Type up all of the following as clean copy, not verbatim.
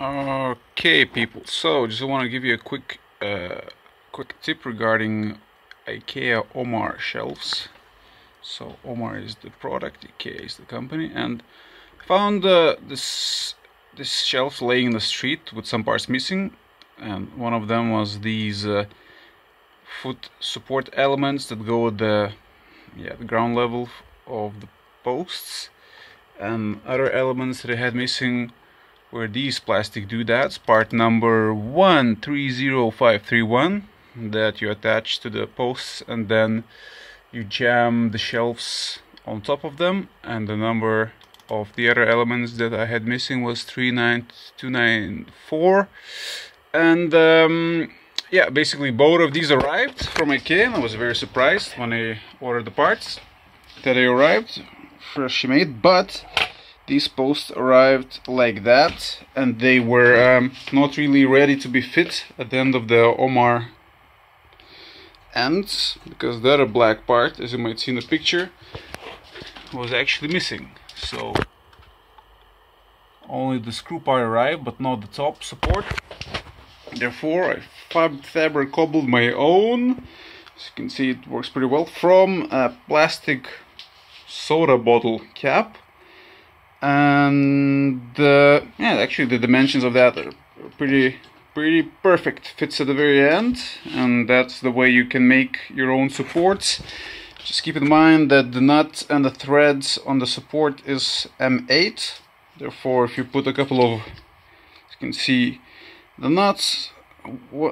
Okay, people. So, just want to give you a quick tip regarding IKEA OMAR shelves. So, OMAR is the product, IKEA is the company, and I found this shelf laying in the street with some parts missing, and one of them was these foot support elements that go at the ground level of the posts, and other elements that I had missing were these plastic doodads, part number 130531, that you attach to the posts and then you jam the shelves on top of them, and the number of the other elements that I had missing was 39294. And yeah, basically both of these arrived from IKEA, and I was very surprised when I ordered the parts that they arrived freshly made, but these posts arrived like that, and they were not really ready to be fit at the end of the OMAR ends, because the other black part, as you might see in the picture, was actually missing. So only the screw part arrived, but not the top support. Therefore I fabric cobbled my own. As you can see, it works pretty well, from a plastic soda bottle cap. And yeah, actually the dimensions of that are pretty perfect. Fits at the very end, and that's the way you can make your own supports. Just keep in mind that the nut and the threads on the support is M8. Therefore, if you put a couple of, you can see the nuts,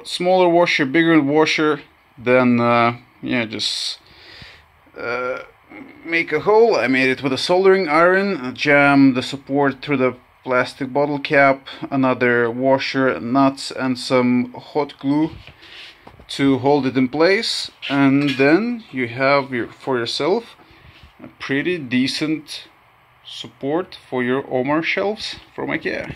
smaller washer, bigger washer, then yeah, just make a hole. I made it with a soldering iron, jam the support through the plastic bottle cap, another washer, nuts, and some hot glue to hold it in place, and then you have for yourself a pretty decent support for your OMAR shelves from IKEA.